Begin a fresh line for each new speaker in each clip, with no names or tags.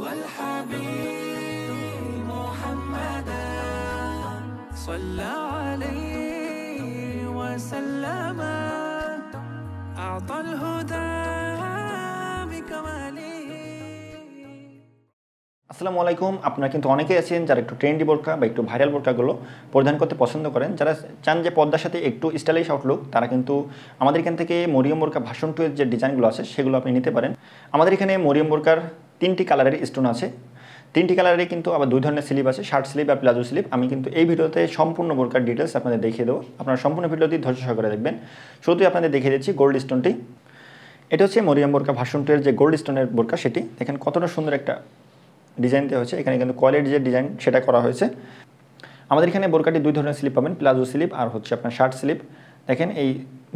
والحبيب محمدا صلى عليه وسلم أعطى الهدى بكماله।
আসসালামু আলাইকুম। আপনারা কিন্তু অনেকেই আছেন যারা একটু ট্রেন্ডি বোরকা বা একটু ভাইরাল বোরকাগুলো পরিধান করতে পছন্দ করেন, যারা চান যে পর্দার সাথে একটু স্টাইলিশ আউটলুক, তারা কিন্তু আমাদের এখান থেকে মরিয়ম বোরকা ভার্সন 2 এর যে ডিজাইনগুলো আছে সেগুলো আপনি নিতে পারেন। আমাদের এখানে মরিয়ম বোরকার 3টি কালারের স্টোন আছে, 3টি কালারে কিন্তু আবার 2 ধরনের স্লিপ আছে, শার্ট স্লিপ আর প্লাজো স্লিপ। আমি কিন্তু এই ভিডিওতে সম্পূর্ণ বোরকার ডিটেলস আপনাদের দেখিয়ে দেবো। আপনারা সম্পূর্ণ ভিডিওটি ধৈর্য সহকারে দেখবেন। শুরুতেই আপনাদের দেখিয়ে দিচ্ছি গোল্ড স্টোনটি। এটা হচ্ছে মরিয়ম বোরকা ভার্সন 2 এর যে গোল্ড স্টোনের বোরকা, সেটি দেখেন কতটা সুন্দর একটা ডিজাইন দেওয়া হয়েছে। এখানে কিন্তু কোয়ালিটি যে ডিজাইন সেটা করা হয়েছে। আমাদের এখানে বোরকাটি 2 ধরনের স্লিপ পাবেন, প্লাজো স্লিপ আর হচ্ছে আপনার শার্ট স্লিপ। দেখেন এই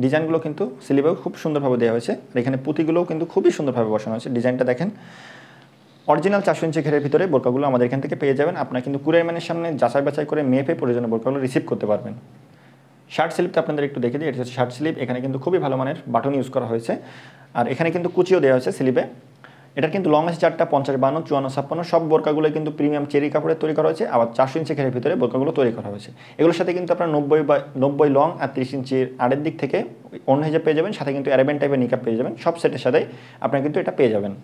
ডিজাইনগুলো কিন্তু স্লিপেও খুব সুন্দরভাবে দেওয়া হয়েছে, আর এখানে পুঁতিগুলোও কিন্তু খুবই সুন্দরভাবে বসানো হয়েছে। ডিজাইনটা দেখেন, অরিজিনাল 400 ইঞ্চি ঘেরের ভিতরে বোরকাগুলো আমাদের এখান থেকে পেয়ে যাবেন। আপনারা কিন্তু কুরিয়ার ম্যানের সামনে যাচাই বাছাই করে মেপে প্রয়োজনীয় বোরকাগুলো রিসিভ করতে পারবেন। শার্ট স্লিপটা আপনাদের একটু দেখে দিই। এটা হচ্ছে শার্ট স্লিপ। এখানে কিন্তু খুবই ভালো মানের বাটন ইউজ করা হয়েছে, আর এখানে কিন্তু কুচিও দেওয়া হয়েছে স্লিপে। এটার কিন্তু লং আছে 4টা, 50, 52, 54, 56। সব বোরকাগুলো কিন্তু প্রিমিয়াম চেরি কাপড়ে তৈরি করা হয়েছে, আবার 400 ইঞ্চি ঘেরের ভিতরে বোরকাগুলো তৈরি করা হয়েছে। এগুলোর সাথে কিন্তু আপনার 90 লং আর 30 ইঞ্চির আড়ের দিক থেকে অন্য হিজাব পেয়ে যাবেন, সাথে কিন্তু অ্যারাবিয়ান টাইপের নিকাব পেয়ে যাবেন। সব সেটের সাথে আপনারা কিন্তু এটা পেয়ে যাবেন।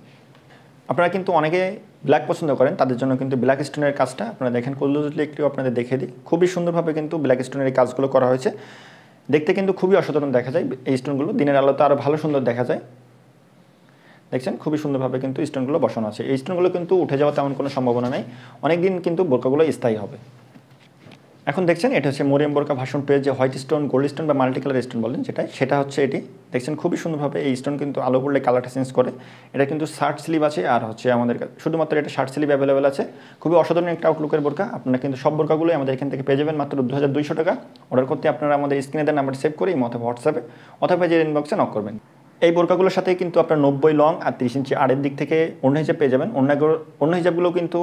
আপনারা কিন্তু অনেকে ব্ল্যাক পছন্দ করেন, তাদের জন্য কিন্তু ব্ল্যাক স্টোনের কাজটা আপনারা দেখেন ক্লোজলি একটু আপনাদের দেখে দিই। খুবই সুন্দরভাবে কিন্তু ব্ল্যাক স্টোনের এই কাজগুলো করা হয়েছে। দেখতে কিন্তু খুবই অসাধারণ দেখা যায়। এই স্টোনগুলো দিনের আলোতে আরও ভালো সুন্দর দেখা যায়। দেখছেন খুবই সুন্দরভাবে কিন্তু স্টোনগুলো বসানো আছে। এই স্টোনগুলো কিন্তু উঠে যাওয়ার তেমন কোনো সম্ভাবনা নেই, অনেক দিন কিন্তু বোরকাগুলো স্থায়ী হবে। এখন দেখছেন এটা হচ্ছে মরিয়ম বোরকা ভার্সন 2 এর যে হোয়াইট স্টোন, গোল্ড স্টোন বা মাল্টি কালার স্টোন বলেন সেটা হচ্ছে এটি। দেখছেন খুবই সুন্দরভাবে এই স্টোন কিন্তু আলো পড়লে কালারটা চেঞ্জ করে। এটা কিন্তু শার্ট স্লিভ আছে, আর হচ্ছে আমাদের শুধুমাত্র এটা শার্ট স্লিভ অ্যাভেলেবেল আছে। খুবই অসাধারণ একটা আউটলুকের বোরকা। আপনারা কিন্তু সব বোরকাগুলোই আমাদের এখান থেকে পেয়ে যাবেন মাত্র 2200 টাকা। অর্ডার করতে আপনারা আমাদের স্ক্রিনে দেওয়া নাম্বার সেভ করে অথবা হোয়াটসঅ্যাপে অথবা যে ইনবক্সে নক করবেন। এই বোরকাগুলোর সাথে কিন্তু আপনার 90 লং আর 30 ইঞ্চি আড়ের দিক থেকে অন্য হিসাব পেয়ে যাবেন। অন্য হিসাবগুলো কিন্তু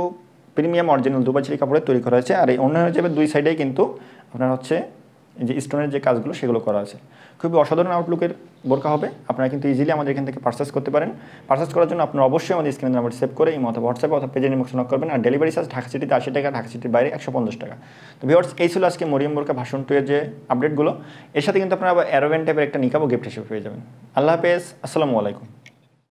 প্রিমিয়াম অরিজিনাল দুবাই চেরি কাপড়ে তৈরি করা হয়েছে, আর এই অন্য হিসাবে 2 সাইডেই কিন্তু আপনার হচ্ছে যে স্টোনের যে কাজগুলো সেগুলো করা আছে। খুবই অসাধারণ আউটলুকের বোরকা হবে। আপনারা কিন্তু ইজিলি আমাদের এখান থেকে পারচেস করতে পারেন। পারচেস করার জন্য আপনারা অবশ্যই আমাদের স্ক্রিনের নাম্বার সেভ করে অথবা হোয়াটসঅ্যাপে অথবা পেজের ইনবক্সে নক করবেন। আর ডেলিভারি চার্জ ঢাকা সিটিতে 80 টাকা, ঢাকা সিটির বাইরে 150 টাকা। তো ভিউয়ার্স, এই ছিল আজকে মরিয়ম বোরকা ভার্সন 2 এর যে আপডেটগুলো। এর সাথে কিন্তু আপনারা আবার অ্যারাবিয়ান টাইপের একটা নিকাবও গিফট হিসেবে পেয়ে যাবেন। আল্লাহ হাফেজ, আসসালামু আলাইকুম।